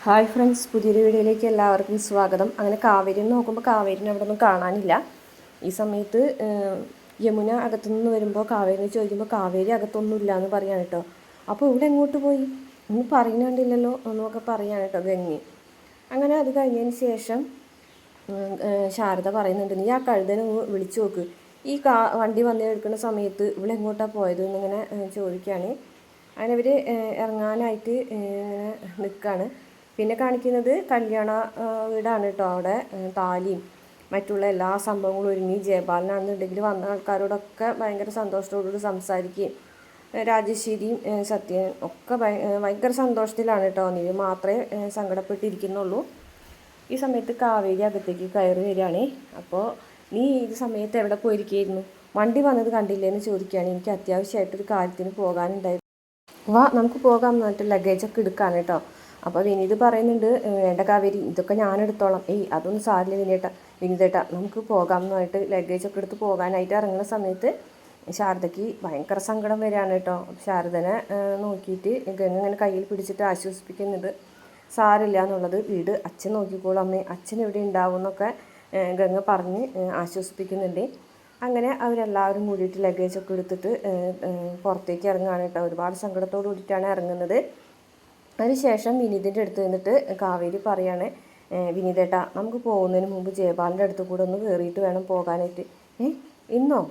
Hi friends, പുതിയൊരു വീഡിയോയിലേക്ക് എല്ലാവർക്കും സ്വാഗതം. അങ്ങനെ കാവേരിനെ നോക്കുമ്പോൾ കാവേരിനെ അവിടെ ഒന്നും കാണാനില്ല. ഈ സമയത്ത് യമുന അകത്തുനിന്ന് വരുമ്പോൾ കാവേരിനെ ചോദിക്കുമ്പോൾ കാവേരി അകത്തൊന്നുമില്ല എന്ന് പറയാണ് കേട്ടോ. അപ്പോൾ ഇവിടെ എങ്ങോട്ട് പോയി ഒന്നും പറയുന്നുണ്ടില്ലല്ലോ എന്നൊക്കെ പറയാണ് കേട്ടോ ഗംഗി. അങ്ങനെ അത് കഴിഞ്ഞതിന് ശേഷം ശാരദ പറയുന്നുണ്ട്, നീ ആ കഴുതനെ വിളിച്ചു നോക്ക്, ഈ വണ്ടി വന്ന് എടുക്കുന്ന സമയത്ത് ഇവിടെ എങ്ങോട്ടാണ് പോയത് എന്നിങ്ങനെ ചോദിക്കുകയാണ്. അങ്ങനെ അവർ ഇറങ്ങാനായിട്ട് ഇങ്ങനെ നിൽക്കുകയാണ്. പിന്നെ കാണിക്കുന്നത് കല്യാണ വീടാണ് കേട്ടോ. അവിടെ താലിയും മറ്റുള്ള എല്ലാ സംഭവങ്ങളും ഒരുങ്ങി. ജയപാലനാണെന്നുണ്ടെങ്കിൽ വന്ന ആൾക്കാരോടൊക്കെ ഭയങ്കര സന്തോഷത്തോടുകൂടി സംസാരിക്കുകയും രാജശ്വരിയും സത്യനും ഒക്കെ ഭയങ്കര സന്തോഷത്തിലാണ് കേട്ടോ. നീ മാത്രമേ സങ്കടപ്പെട്ടിരിക്കുന്നുള്ളൂ. ഈ സമയത്ത് കാവേരി അകത്തേക്ക് കയറി വരികയാണ്. അപ്പോൾ നീ ഈ സമയത്ത് എവിടെ പോയിരിക്കുകയായിരുന്നു, വണ്ടി വന്നത് കണ്ടില്ലേന്ന് ചോദിക്കുകയാണ്. എനിക്ക് അത്യാവശ്യമായിട്ടൊരു കാര്യത്തിന് പോകാനുണ്ടായിരുന്നു, വാ നമുക്ക് പോകാം എന്ന് പറഞ്ഞിട്ട് ലഗേജൊക്കെ എടുക്കാണ് കേട്ടോ. അപ്പോൾ വിനീത് പറയുന്നുണ്ട്, വേണ്ട കാവേരി, ഇതൊക്കെ ഞാനെടുത്തോളാം. അതൊന്നും സാരില്ല വിനീതേട്ടാ നമുക്ക് പോകാം എന്ന് പറഞ്ഞിട്ട് ലഗേജൊക്കെ എടുത്ത് പോകാനായിട്ട് ഇറങ്ങുന്ന സമയത്ത് ശാരദയ്ക്ക് ഭയങ്കര സങ്കടം വരികയാണ് കേട്ടോ. ശാരദനെ നോക്കിയിട്ട് ഗംഗ ഇങ്ങനെ കയ്യിൽ പിടിച്ചിട്ട് ആശ്വസിപ്പിക്കുന്നുണ്ട്. സാരില്ല എന്നുള്ളത്, വീട് അച്ഛൻ നോക്കിക്കോളും അമ്മേ, അച്ഛൻ എവിടെ ഉണ്ടാവും എന്നൊക്കെ ഗംഗ പറഞ്ഞ് ആശ്വസിപ്പിക്കുന്നുണ്ട്. അങ്ങനെ അവരെല്ലാവരും കൂടിയിട്ട് ലഗേജൊക്കെ എടുത്തിട്ട് പുറത്തേക്ക് ഇറങ്ങുകയാണ് കേട്ടോ. ഒരുപാട് സങ്കടത്തോടു കൂടിയിട്ടാണ് ഇറങ്ങുന്നത്. അതിനുശേഷം വിനീതിൻ്റെ അടുത്ത് നിന്നിട്ട് കാവേരി പറയാണ്, വിനീതേട്ടാ നമുക്ക് പോകുന്നതിന് മുമ്പ് ജയപാലിൻ്റെ അടുത്ത് കൂടെ ഒന്ന് കയറിയിട്ട് വേണം പോകാനായിട്ട്. ഇന്നോ?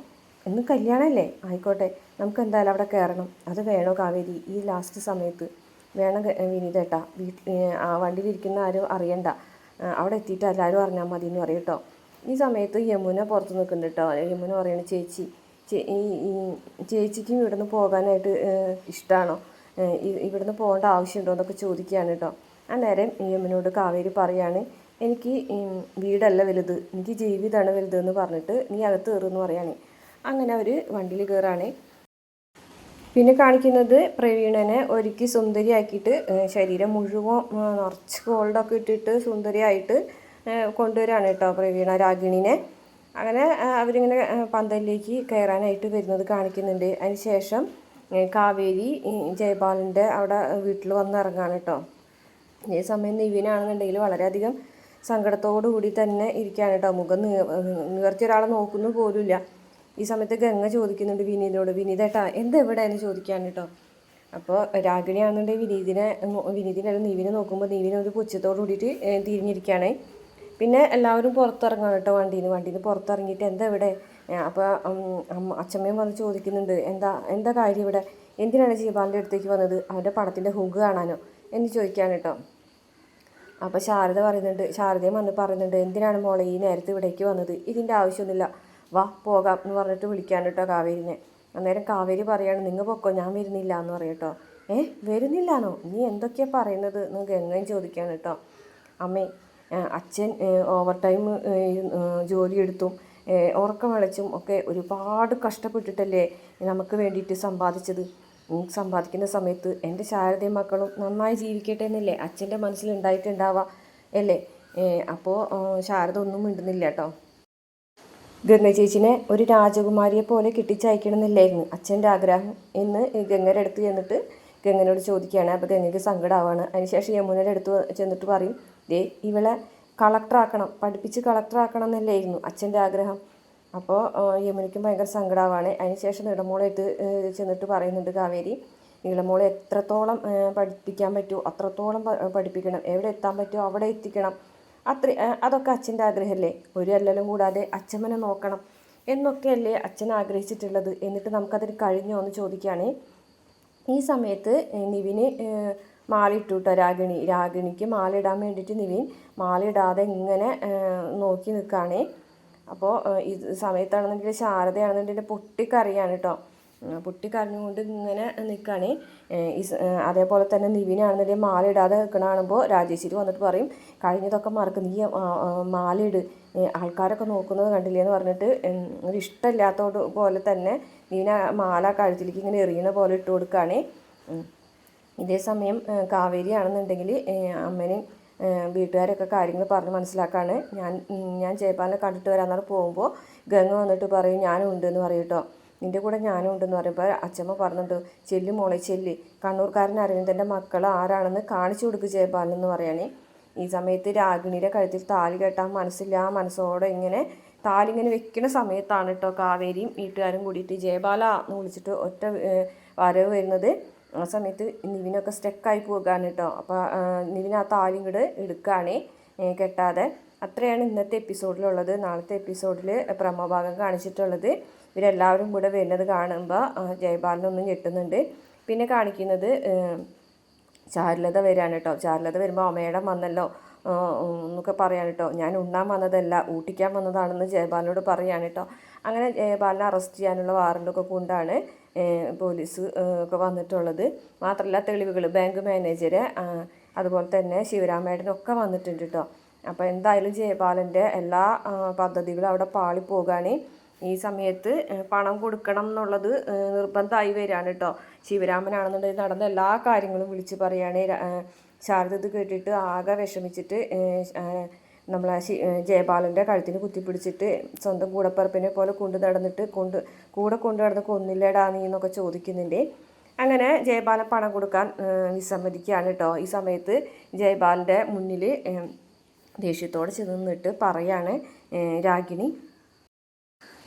ഇന്ന് കല്യാണമല്ലേ? ആയിക്കോട്ടെ, നമുക്ക് എന്തായാലും അവിടെ കയറണം. അത് വേണോ കാവേരി? ഈ ലാസ്റ്റ് സമയത്ത് വേണം വിനീതേട്ടാ. വണ്ടിയിലിരിക്കുന്ന ആരും അറിയണ്ട, അവിടെ എത്തിയിട്ട് എല്ലാവരും അറിഞ്ഞാൽ മതി എന്ന് പറയും കേട്ടോ. ഈ സമയത്ത് യമുന പുറത്ത് നിൽക്കുന്നുണ്ട് കേട്ടോ. യമുന പറയണ, ചേച്ചിക്കും ഇവിടുന്ന് പോകാനായിട്ട് ഇഷ്ടമാണോ, ഇവിടുന്ന് പോകേണ്ട ആവശ്യമുണ്ടോ എന്നൊക്കെ ചോദിക്കുകയാണ് കേട്ടോ. അന്നേരം യമുനോട് കാവേരി പറയാണ്, എനിക്ക് വീടല്ല വലുത്, എനിക്ക് ജീവിതമാണ് വലുതെന്ന് പറഞ്ഞിട്ട് നീ അകത്ത് കയറുമെന്ന് പറയാണ്. അങ്ങനെ അവർ വണ്ടിയിൽ കയറാണ്. പിന്നെ കാണിക്കുന്നത് പ്രവീണനെ ഒരുക്കി സുന്ദരിയാക്കിയിട്ട് ശരീരം മുഴുവൻ നിറച്ച് ഗോൾഡൊക്കെ ഇട്ടിട്ട് സുന്ദരിയായിട്ട് കൊണ്ടുവരികയാണ് കേട്ടോ പ്രവീണ രാഗിണിനെ. അങ്ങനെ അവരിങ്ങനെ പന്തലിലേക്ക് കയറാനായിട്ട് വരുന്നത് കാണിക്കുന്നുണ്ട്. അതിന് ശേഷം കാവേരി ജയപാലിൻ്റെ അവിടെ വീട്ടിൽ വന്ന് ഇറങ്ങാണ് കേട്ടോ. ഈ സമയം നിവിനാണെന്നുണ്ടെങ്കിൽ വളരെയധികം സങ്കടത്തോടു കൂടി തന്നെ ഇരിക്കുകയാണ് കേട്ടോ. മുഖം നിവർത്തി ഒരാളെ നോക്കുന്നു പോലുമില്ല. ഈ സമയത്ത് ഗംഗ ചോദിക്കുന്നുണ്ട് വിനീതിനോട്, വിനീതേട്ടാ എന്താ എവിടെയെന്ന് ചോദിക്കുകയാണ് കേട്ടോ. അപ്പോൾ രാഗിണിയാണെന്നുണ്ടെങ്കിൽ വിനീതിനല്ല നിവിനെ നോക്കുമ്പോൾ നിവിനെ ഒരു പുച്ഛത്തോടു കൂടിയിട്ട് തിരിഞ്ഞിരിക്കുകയാണ്. പിന്നെ എല്ലാവരും പുറത്തിറങ്ങാണ് കേട്ടോ. വണ്ടിയിൽ നിന്ന് പുറത്തിറങ്ങിയിട്ട് എന്താ ഇവിടെ? അപ്പോൾ അച്ഛമ്മയും വന്ന് ചോദിക്കുന്നുണ്ട്, എന്താ കാര്യം ഇവിടെ, എന്തിനാണ് ജയപാലിൻ്റെ അടുത്തേക്ക് വന്നത്, അവൻ്റെ പടത്തിൻ്റെ ഹുങ്ക് കാണാനോ എന്ന് ചോദിക്കാൻ കേട്ടോ. അപ്പോൾ ശാരദയും വന്ന് പറയുന്നുണ്ട്, എന്തിനാണ് മോളെ ഈ നേരത്തെ ഇവിടേക്ക് വന്നത്, ഇതിൻ്റെ ആവശ്യമൊന്നുമില്ല, വാ പോകാം എന്ന് പറഞ്ഞിട്ട് വിളിക്കാൻ കേട്ടോ കാവേരിനെ. അന്നേരം കാവേരി പറയാണ്, നിങ്ങൾ പൊക്കോ, ഞാൻ വരുന്നില്ല എന്ന് പറയും കേട്ടോ. വരുന്നില്ലാന്നോ, നീ എന്തൊക്കെയാണ് പറയുന്നത് എന്ന് ഗംഗയും ചോദിക്കാൻ കേട്ടോ. അമ്മേ, അച്ഛൻ ഓവർ ടൈം ജോലിയെടുത്തും ഉറക്കം വിളച്ചും ഒക്കെ ഒരുപാട് കഷ്ടപ്പെട്ടിട്ടല്ലേ നമുക്ക് വേണ്ടിയിട്ട് സമ്പാദിച്ചത്. സമ്പാദിക്കുന്ന സമയത്ത് എൻ്റെ ശാരദയും മക്കളും നന്നായി ജീവിക്കട്ടെ എന്നല്ലേ അച്ഛൻ്റെ മനസ്സിലുണ്ടായിട്ടുണ്ടാവുക അല്ലേ. അപ്പോൾ ശാരദ ഒന്നും മിണ്ടുന്നില്ല കേട്ടോ. ഗംഗ ചേച്ചിനെ ഒരു രാജകുമാരിയെ പോലെ കെട്ടിച്ചയക്കണമെന്നില്ലായിരുന്നു അച്ഛൻ്റെ ആഗ്രഹം എന്ന് ഗംഗയുടെ അടുത്ത് ചെന്നിട്ട് ഗംഗനോട് ചോദിക്കുകയാണ്. അപ്പോൾ ഗംഗയ്ക്ക് സങ്കടമാവാണ്. അതിനുശേഷം യമുനയുടെ അടുത്ത് ചെന്നിട്ട് പറയും, ഇവളെ കളക്ടറാക്കണം, പഠിപ്പിച്ച് കളക്ടറാക്കണം എന്നല്ലായിരുന്നു അച്ഛൻ്റെ ആഗ്രഹം. അപ്പോൾ യമുനയ്ക്കും ഭയങ്കര സങ്കടമാവാണ്. അതിനുശേഷം നീളമോളായിട്ട് ചെന്നിട്ട് പറയുന്നുണ്ട് കാവേരി, നീളമോളെ എത്രത്തോളം പഠിപ്പിക്കാൻ പറ്റുമോ അത്രത്തോളം പഠിപ്പിക്കണം, എവിടെ എത്താൻ പറ്റുമോ അവിടെ എത്തിക്കണം, അതൊക്കെ അച്ഛൻ്റെ ആഗ്രഹമല്ലേ, ഒരു അല്ലലും കൂടാതെ അച്ഛമ്മനെ നോക്കണം എന്നൊക്കെയല്ലേ അച്ഛൻ ആഗ്രഹിച്ചിട്ടുള്ളത്, എന്നിട്ട് നമുക്കതിന് കഴിഞ്ഞോ എന്ന് ചോദിക്കുകയാണ്. ഈ സമയത്ത് നിവിന് മാലയിട്ടു കേട്ടോ. രാഗിണിക്ക് മാലയിടാൻ വേണ്ടിയിട്ട് നിവിൻ മാലയിടാതെ ഇങ്ങനെ നോക്കി നിൽക്കുകയാണ്. അപ്പോൾ ഈ സമയത്താണെന്നുണ്ടെങ്കിൽ ശാരദയാണെന്നുണ്ടെങ്കിൽ പൊട്ടിക്കറിയാണ് കേട്ടോ. പൊട്ടിക്കറിഞ്ഞുകൊണ്ട് ഇങ്ങനെ നിൽക്കുകയാണ്. അതേപോലെ തന്നെ നിവിനാണെന്നുണ്ടെങ്കിൽ മാല ഇടാതെ നിൽക്കണാണുമ്പോൾ രാജേശ്വരി വന്നിട്ട് പറയും, കഴിഞ്ഞതൊക്കെ മറക്കും, നീ മാലയിട്, ആൾക്കാരൊക്കെ നോക്കുന്നത് കണ്ടില്ലേ എന്ന് പറഞ്ഞിട്ട് ഒരു ഇഷ്ടമില്ലാത്തത് പോലെ തന്നെ നിവിന മാല കഴുത്തിലേക്ക് ഇങ്ങനെ എറിയണ പോലെ ഇട്ട് കൊടുക്കുകയാണ്. ഇതേ സമയം കാവേരി ആണെന്നുണ്ടെങ്കിൽ അമ്മനെയും വീട്ടുകാരൊക്കെ കാര്യങ്ങൾ പറഞ്ഞ് മനസ്സിലാക്കാണ്. ഞാൻ ജയപാലിനെ കണ്ടിട്ട് വരാമെന്നാണ് പോകുമ്പോൾ ഗംഗ വന്നിട്ട് പറയും ഞാനും ഉണ്ടെന്ന് പറയും കേട്ടോ. നിൻ്റെ കൂടെ ഞാനും ഉണ്ടെന്ന് പറയുമ്പോൾ അച്ഛമ്മ പറഞ്ഞിട്ട് ചെല്ലു മോളെ ചെല്ല്, കണ്ണൂർക്കാരൻ അരവിന്ദൻ്റെ മക്കൾ ആരാണെന്ന് കാണിച്ചു കൊടുക്കുക ജയപാലെന്ന് പറയണേ. ഈ സമയത്ത് രാഗിണിയുടെ കഴുത്തിൽ താലി കെട്ടാൻ മനസ്സില്ല, ആ മനസ്സോടെ ഇങ്ങനെ താലി ഇങ്ങനെ വെക്കുന്ന സമയത്താണ് കേട്ടോ കാവേരിയും വീട്ടുകാരും കൂടിയിട്ട് ജയബാല എന്ന് വിളിച്ചിട്ട് ഒറ്റ വരവ് വരുന്നത്. ആ സമയത്ത് നിവിനൊക്കെ സ്റ്റക്കായി പോകാണ് കേട്ടോ. അപ്പോൾ നിവിൻ ആ താലി ഇങ്ങോട്ട് എടുക്കുകയാണ് കെട്ടാതെ. അത്രയാണ് ഇന്നത്തെ എപ്പിസോഡിലുള്ളത്. നാളത്തെ എപ്പിസോഡിൽ പ്രമോഭാഗം കാണിച്ചിട്ടുള്ളത് ഇവരെല്ലാവരും കൂടെ വരുന്നത് കാണുമ്പോൾ ജയപാലനൊന്നും ഞെട്ടുന്നുണ്ട്. പിന്നെ കാണിക്കുന്നത് ചാരുലത വരികയാണ് കേട്ടോ. ചാരുലത വരുമ്പോൾ മേഡം വന്നല്ലോ എന്നൊക്കെ പറയാണ് കേട്ടോ. ഞാൻ ഉണ്ണാൻ വന്നതല്ല ഊട്ടിക്കാൻ വന്നതാണെന്ന് ജയപാലിനോട് പറയാണ് കേട്ടോ. അങ്ങനെ ജയപാലിനെ അറസ്റ്റ് ചെയ്യാനുള്ള വാറണ്ടൊക്കെ കൊണ്ടാണ് പോലീസ് ഒക്കെ വന്നിട്ടുള്ളത്. മാത്രമല്ല തെളിവുകൾ ബാങ്ക് മാനേജര് അതുപോലെ തന്നെ ശിവരാമേട്ടനൊക്കെ വന്നിട്ടുണ്ട് കേട്ടോ. അപ്പോൾ എന്തായാലും ജയപാലൻ്റെ എല്ലാ പദ്ധതികളും അവിടെ പാളിപ്പോകാണ്. ഈ സമയത്ത് പണം കൊടുക്കണം എന്നുള്ളത് നിർബന്ധമായി വരികയാണ് കേട്ടോ. ശിവരാമനാണെന്നുണ്ടെങ്കിൽ നടന്ന എല്ലാ കാര്യങ്ങളും വിളിച്ച് പറയുകയാണ്. ശാരദ ഇത് കേട്ടിട്ട് ആകെ വിഷമിച്ചിട്ട് നമ്മളെ ജയപാലൻ്റെ കഴുത്തിന് കുത്തിപ്പിടിച്ചിട്ട് സ്വന്തം കൂടപ്പറപ്പിനെ പോലെ കൂടെ കൊണ്ടു നടന്ന് കൊന്നില്ലേടാ നീ എന്നൊക്കെ ചോദിക്കുന്നുണ്ട്. അങ്ങനെ ജയപാലൻ പണം കൊടുക്കാൻ വിസമ്മതിക്കുകയാണ് കേട്ടോ. ഈ സമയത്ത് ജയപാലൻ്റെ മുന്നിൽ ദേഷ്യത്തോടെ ചെന്നിട്ട് പറയാണ് രാഗിണി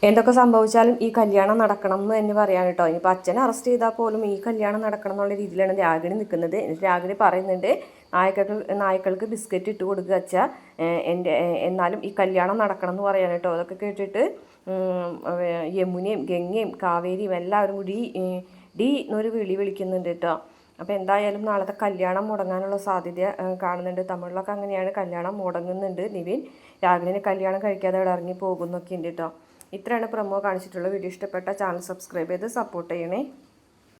എന്തൊക്കെ സംഭവിച്ചാലും ഈ കല്യാണം നടക്കണം എന്ന് തന്നെ പറയാൻ കേട്ടോ. ഇനിയിപ്പോൾ അച്ഛനെ അറസ്റ്റ് ചെയ്താൽ പോലും ഈ കല്യാണം നടക്കണം എന്നുള്ള രീതിയിലാണ് രാഗിണി നിൽക്കുന്നത്. രാഗിണി പറയുന്നുണ്ട് നായ്ക്കൾക്ക് ബിസ്ക്കറ്റ് ഇട്ട് കൊടുക്കുക അച്ഛാ, എന്നാലും ഈ കല്യാണം നടക്കണം എന്ന് പറയാൻ കേട്ടോ. അതൊക്കെ കേട്ടിട്ട് യമുനയും ഗംഗയും കാവേരിയും എല്ലാവരും കൂടി ഡി എന്നൊരു വിളിക്കുന്നുണ്ട് കേട്ടോ. അപ്പോൾ എന്തായാലും നാളത്തെ കല്യാണം മുടങ്ങാനുള്ള സാധ്യത കാണുന്നുണ്ട്. തമിഴിലൊക്കെ അങ്ങനെയാണ്, കല്യാണം മുടങ്ങുന്നുണ്ട്. നിവിൻ രാഗിണിനെ കല്യാണം കഴിക്കാതെ അവിടെ ഇറങ്ങി പോകുന്നൊക്കെ ഉണ്ട് കേട്ടോ. ഇത്രയാണ് പ്രൊമോ കാണിച്ചിട്ടുള്ള വീഡിയോ. ഇഷ്ടപ്പെട്ട ചാനൽ സബ്സ്ക്രൈബ് ചെയ്ത് സപ്പോർട്ട് ചെയ്യണേ.